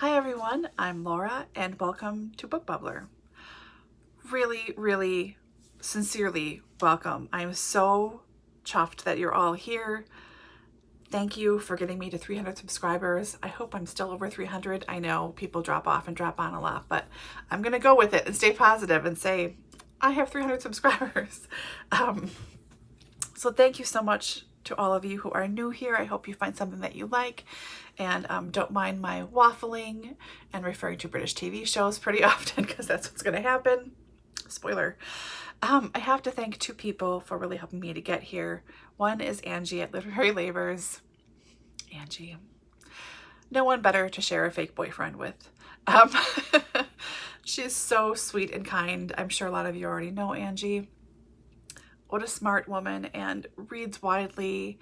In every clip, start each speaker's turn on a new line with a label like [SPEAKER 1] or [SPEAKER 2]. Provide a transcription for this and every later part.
[SPEAKER 1] Hi everyone, I'm Laura and welcome to Book Bubbler. Really, sincerely welcome. I'm so chuffed that you're all here. Thank you for getting me to 300 subscribers. I hope I'm still over 300. I know people drop off and drop on a lot, but I'm gonna go with it and stay positive and say, I have 300 subscribers. So thank you so much to all of you who are new here. I hope you find something that you like and don't mind my waffling and referring to British TV shows pretty often because that's what's going to happen. Spoiler. I have to thank two people for really helping me to get here. One is Angie at Literary Labors. Angie. No one better to share a fake boyfriend with. She's so sweet and kind. I'm sure a lot of you already know Angie. What a smart woman and reads widely.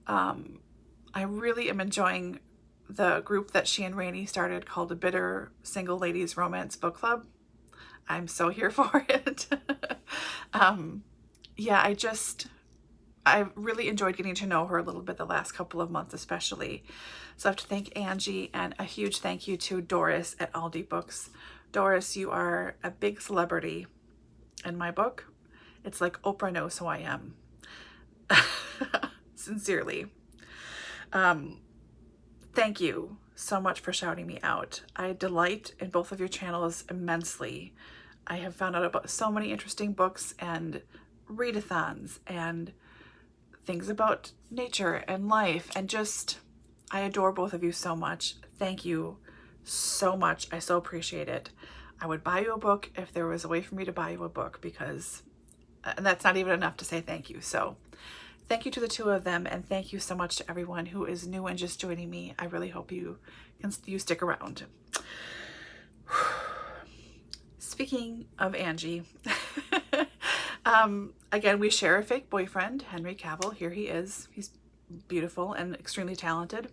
[SPEAKER 1] I really am enjoying the group that she and Rainey started called the Bitter Single Ladies Romance Book Club. I'm so here for it. Yeah, I really enjoyed getting to know her a little bit the last couple of months especially. So I have to thank Angie and a huge thank you to Doris at Aldi Books. Doris, you are a big celebrity in my book. It's like Oprah knows who I am. Sincerely. Thank you so much for shouting me out. I delight in both of your channels immensely. I have found out about so many interesting books and readathons and things about nature and life, and just, I adore both of you so much. Thank you so much. I so appreciate it. I would buy you a book if there was a way for me to buy you a book, because and that's not even enough to say thank you. So thank you to the two of them, and thank you so much to everyone who is new and just joining me. I really hope you stick around. Speaking of Angie, again, we share a fake boyfriend, Henry Cavill. Here he is. He's beautiful and extremely talented.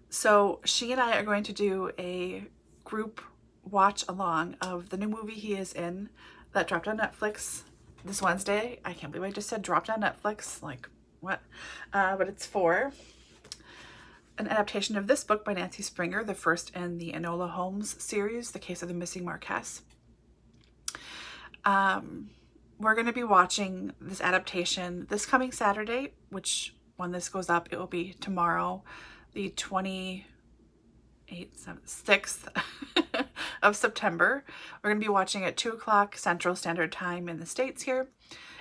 [SPEAKER 1] So she and I are going to do a group watch along of the new movie he is in that dropped on Netflix this Wednesday. I can't believe I just said dropped on Netflix. Like, what? But it's for an adaptation of this book by Nancy Springer, the first in the Enola Holmes series, The Case of the Missing Marquess. We're going to be watching this adaptation this coming Saturday, which when this goes up, it will be tomorrow, the 6th of September. We're going to be watching at 2 o'clock Central Standard Time in the States here.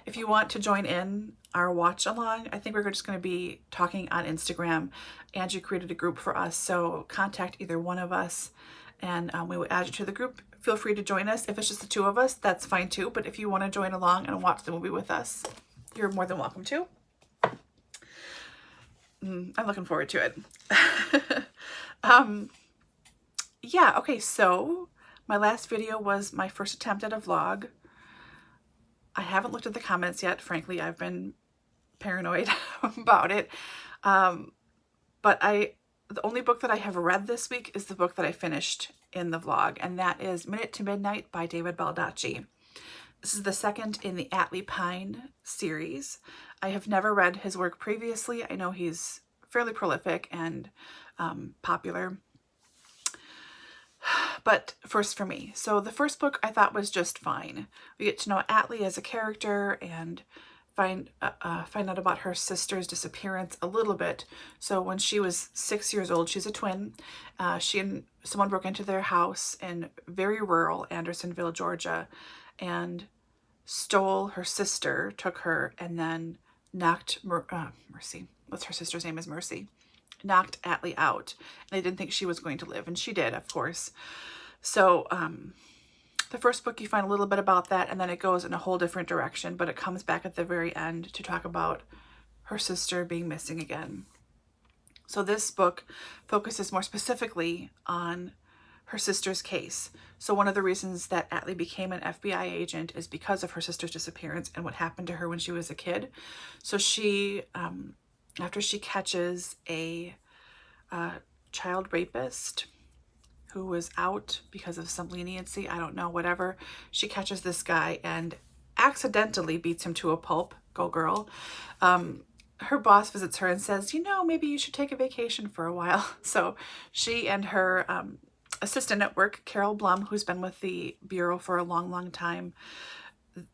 [SPEAKER 1] If you want to join in our watch along, I think we're just going to be talking on Instagram. Angie created a group for us, so contact either one of us and we will add you to the group. Feel free to join us. If it's just the two of us, that's fine too. But if you want to join along and watch the movie with us, you're more than welcome to. I'm looking forward to it. Yeah, okay, so my last video was my first attempt at a vlog. I haven't looked at the comments yet. Frankly, I've been paranoid about it. But the only book that I have read this week is the book that I finished in the vlog, and that is Minute to Midnight by David Baldacci. This is the second in the Atlee Pine series. I have never read his work previously. I know he's fairly prolific and popular, but first for me. So the first book I thought was just fine. We get to know Atlee as a character and find out about her sister's disappearance a little bit. So when she was 6 years old, she's a twin. She and someone broke into their house in very rural Andersonville, Georgia, and stole her sister, took her, and then knocked Mercy. What's her sister's name? Is Mercy. Knocked Atlee out, and they didn't think she was going to live, and she did, of course. So the first book, you find a little bit about that, and then it goes in a whole different direction, but it comes back at the very end to talk about her sister being missing again. So this book focuses more specifically on her sister's case. So one of the reasons that Atlee became an FBI agent is because of her sister's disappearance and what happened to her when she was a kid. So she, after she catches a child rapist who was out because of some leniency, I don't know, whatever, she catches this guy and accidentally beats him to a pulp. Go girl. her boss visits her and says, you know, maybe you should take a vacation for a while. So she and her assistant at work, Carol Blum, who's been with the Bureau for a long, long time,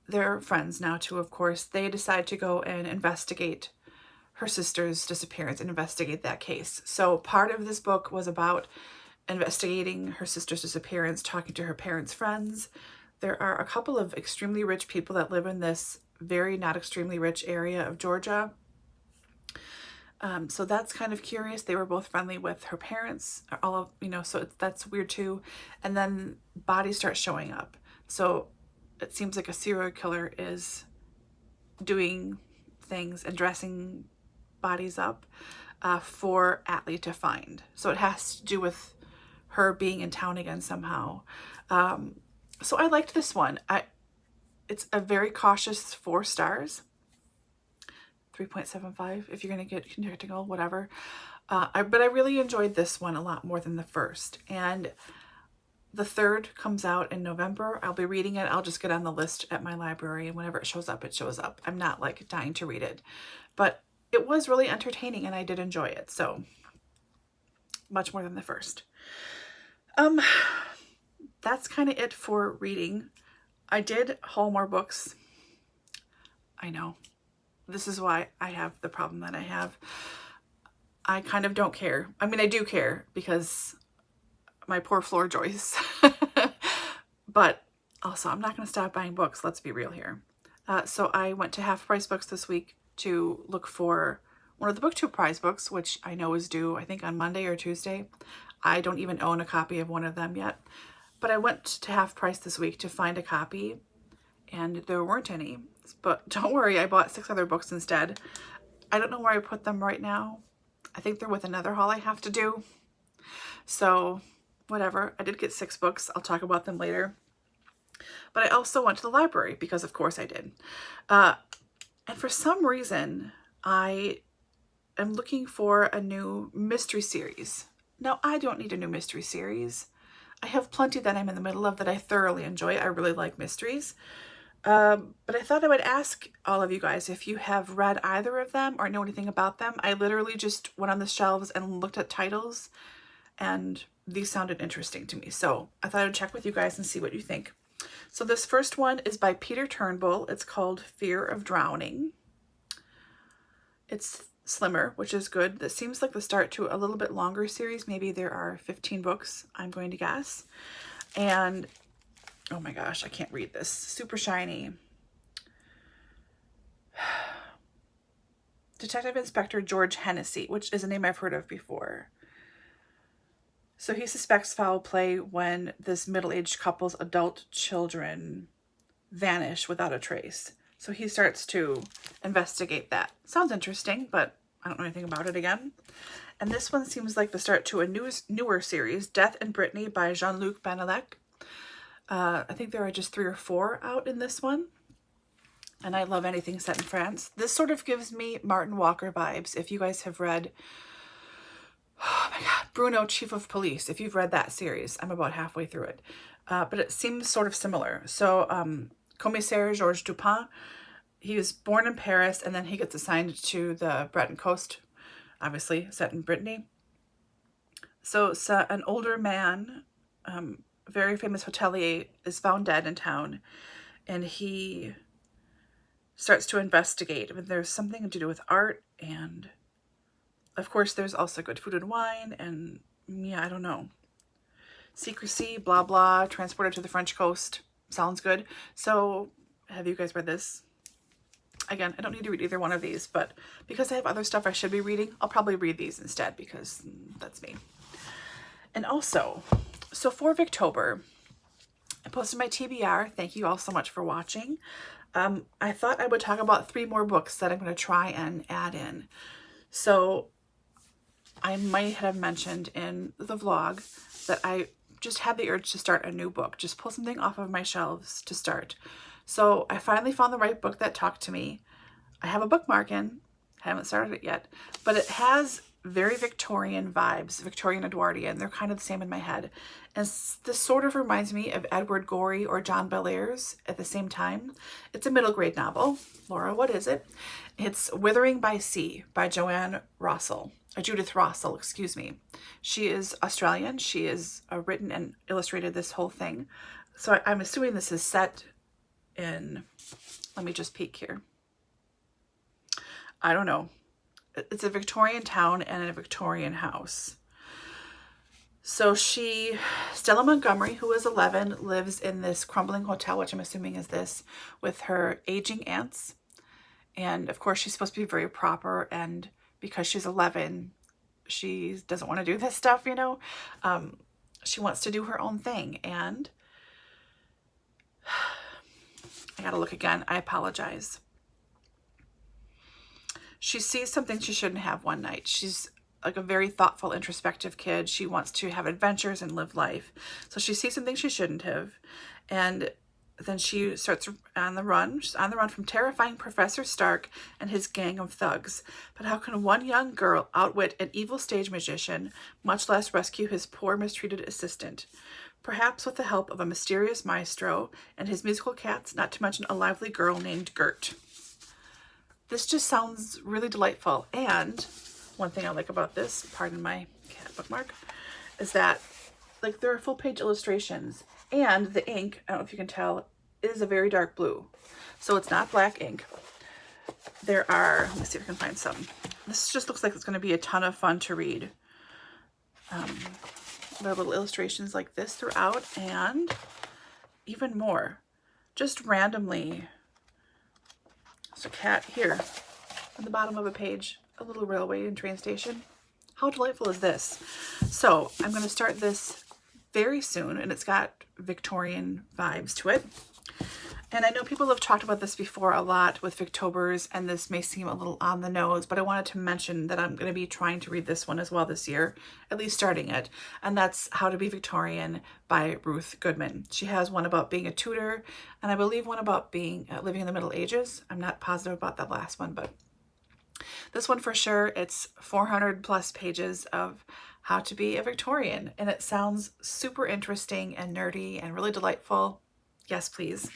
[SPEAKER 1] they're friends now too, of course, they decide to go and investigate her sister's disappearance and investigate that case. So part of this book was about investigating her sister's disappearance, talking to her parents' friends. There are a couple of extremely rich people that live in this very not extremely rich area of Georgia. So that's kind of curious. They were both friendly with her parents, all of, you know, so that's weird too. And then bodies start showing up. So it seems like a serial killer is doing things and dressing bodies up for Atlee to find. So it has to do with her being in town again somehow. So I liked this one. It's a very cautious 4 stars. 3.75 if you're going to get critical, whatever. But I really enjoyed this one a lot more than the first. And the third comes out in November. I'll be reading it. I'll just get on the list at my library, and whenever it shows up, it shows up. I'm not like dying to read it. But it was really entertaining and I did enjoy it. So much more than the first. That's kind of it for reading. I did haul more books. I know. This is why I have the problem that I have. I kind of don't care. I mean, I do care because my poor floor joists. But also, I'm not going to stop buying books. Let's be real here. So I went to Half Price Books this week to look for one of the Booktube prize books, which I know is due, I think, on Monday or Tuesday. I don't even own a copy of one of them yet. But I went to Half Price this week to find a copy, and there weren't any. But don't worry, I bought 6 other books instead. I don't know where I put them right now. I think they're with another haul I have to do. So, whatever. I did get 6 books. I'll talk about them later. But I also went to the library, because of course I did. And for some reason, I am looking for a new mystery series. Now, I don't need a new mystery series. I have plenty that I'm in the middle of that I thoroughly enjoy. I really like mysteries. But I thought I would ask all of you guys if you have read either of them or know anything about them. I literally just went on the shelves and looked at titles, and these sounded interesting to me. So I thought I would check with you guys and see what you think. So this first one is by Peter Turnbull. It's called Fear of Drowning. It's slimmer, which is good. This seems like the start to a little bit longer series. Maybe there are 15 books, I'm going to guess. And oh my gosh, I can't read this. Super shiny. Detective Inspector George Hennessy, which is a name I've heard of before. So he suspects foul play when this middle-aged couple's adult children vanish without a trace. So he starts to investigate that. Sounds interesting, but I don't know anything about it again. And this one seems like the start to a newer series, Death and Brittany by Jean-Luc Banalek. I think there are just 3 or 4 out in this one. And I love anything set in France. This sort of gives me Martin Walker vibes. If you guys have read, oh my God, Bruno, Chief of Police. If you've read that series, I'm about halfway through it. But it seems sort of similar. So Commissaire Georges Dupin, he was born in Paris and then he gets assigned to the Breton coast, obviously set in Brittany. So an older man, very famous hotelier, is found dead in town, and he starts to investigate. I mean, there's something to do with art, and of course there's also good food and wine, and yeah, I don't know. Secrecy, blah blah, transported to the French coast. Sounds good. So have you guys read this? Again, I don't need to read either one of these, but because I have other stuff I should be reading, I'll probably read these instead because that's me. And also, so for Victober, I posted my TBR. Thank you all so much for watching. I thought I would talk about 3 more books that I'm going to try and add in. So I might have mentioned in the vlog that I just had the urge to start a new book, just pull something off of my shelves to start. So I finally found the right book that talked to me. I have a bookmark in, haven't started it yet, but it has very Victorian vibes, Victorian Edwardian. They're kind of the same in my head. And this sort of reminds me of Edward Gorey or John Bellairs at the same time. It's a middle grade novel. Laura, what is it? It's Withering-by-Sea by Judith Rossell, excuse me. She is Australian. She is written and illustrated this whole thing. So I'm assuming this is set in, let me just peek here. I don't know. It's a Victorian town and a Victorian house. So Stella Montgomery, who is 11, lives in this crumbling hotel, which I'm assuming is this, with her aging aunts. And of course, she's supposed to be very proper. And because she's 11, she doesn't want to do this stuff, you know. She wants to do her own thing. And I gotta look again. I apologize. She sees something she shouldn't have one night. She's like a very thoughtful, introspective kid. She wants to have adventures and live life. So she sees something she shouldn't have. And then she starts on the run. She's on the run from terrifying Professor Stark and his gang of thugs. But how can one young girl outwit an evil stage magician, much less rescue his poor, mistreated assistant? Perhaps with the help of a mysterious maestro and his musical cats, not to mention a lively girl named Gert. This just sounds really delightful. And one thing I like about this, pardon my cat bookmark, is that like there are full page illustrations and the ink, I don't know if you can tell, is a very dark blue. So it's not black ink. There are, let me see if I can find some. This just looks like it's going to be a ton of fun to read. There are little illustrations like this throughout and even more. Just randomly. There's a cat here on the bottom of a page, a little railway and train station. How delightful is this? So I'm going to start this very soon, and it's got Victorian vibes to it. And I know people have talked about this before a lot with Booktubers, and this may seem a little on the nose, but I wanted to mention that I'm going to be trying to read this one as well this year, at least starting it. And that's How to Be Victorian by Ruth Goodman. She has one about being a tutor, and I believe one about being living in the Middle Ages. I'm not positive about that last one, but this one for sure. It's 400 plus pages of how to be a Victorian, and it sounds super interesting and nerdy and really delightful. Yes, please.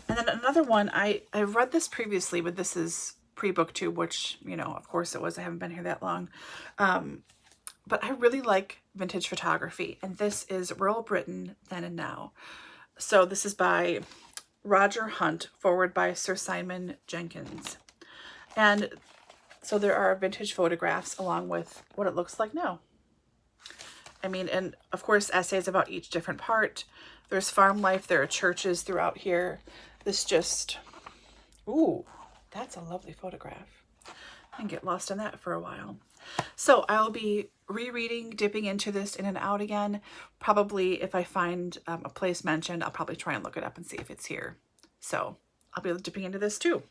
[SPEAKER 1] And then another one, I've read this previously, but this is pre-booktube, which, you know, of course it was. I haven't been here that long. But I really like vintage photography, and this is Rural Britain Then and Now. So this is by Roger Hunt, forward by Sir Simon Jenkins. And so there are vintage photographs along with what it looks like now. I mean, and of course, essays about each different part. There's farm life. There are churches throughout here. This just, ooh, that's a lovely photograph. I can get lost in that for a while. So I'll be rereading, dipping into this in and out again. Probably if I find a place mentioned, I'll probably try and look it up and see if it's here. So I'll be dipping into this too.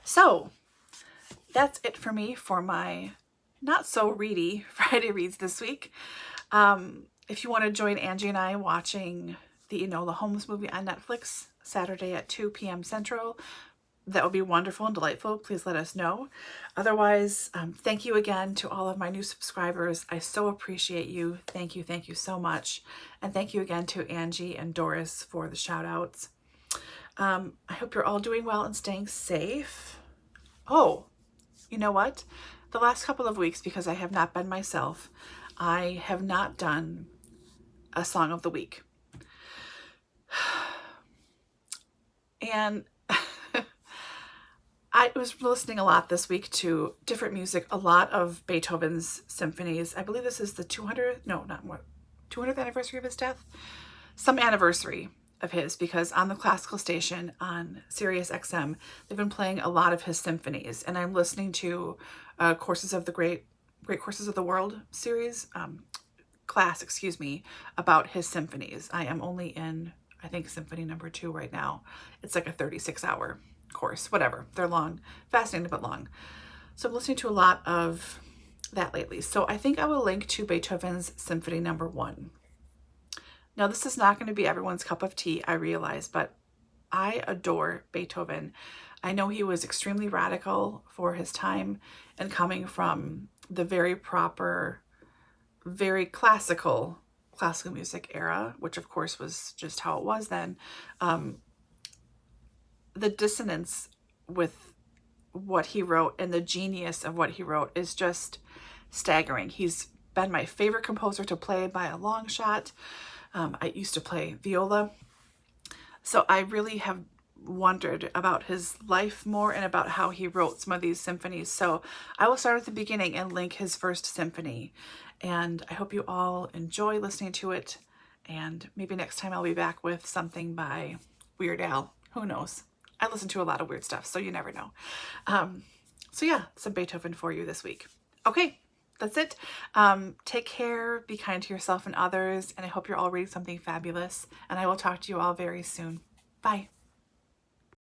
[SPEAKER 1] So that's it for me for my not so ready Friday reads this week. If you want to join Angie and I watching the Enola Holmes movie on Netflix Saturday at 2 p.m. Central, that would be wonderful and delightful. Please let us know. Otherwise, thank you again to all of my new subscribers. I so appreciate you. Thank you so much. And thank you again to Angie and Doris for the shout outs. I hope you're all doing well and staying safe. Oh, you know what? The last couple of weeks, because I have not been myself, I have not done a song of the week. And I was listening a lot this week to different music, a lot of Beethoven's symphonies. I believe this is the 200th anniversary of his death. Some anniversary of his, because on the classical station on Sirius XM, they've been playing a lot of his symphonies. And I'm listening to Courses of the Great Courses of the World series, class, about his symphonies. I am only in, I think, symphony number 2 right now. It's like a 36-hour course, whatever. They're long, fascinating, but long. So I'm listening to a lot of that lately. So I think I will link to Beethoven's Symphony Number 1. Now, this is not going to be everyone's cup of tea, I realize, but I adore Beethoven. I know he was extremely radical for his time and coming from the very proper, very classical music era, which of course was just how it was then. The dissonance with what he wrote and the genius of what he wrote is just staggering. He's been my favorite composer to play by a long shot. I used to play viola, so I really have wondered about his life more and about how he wrote some of these symphonies. So I will start at the beginning and link his first symphony. And I hope you all enjoy listening to it. And maybe next time I'll be back with something by Weird Al. Who knows? I listen to a lot of weird stuff, so you never know. So yeah, some Beethoven for you this week. Okay, that's it. Take care, be kind to yourself and others, and I hope you're all reading something fabulous. And I will talk to you all very soon. Bye.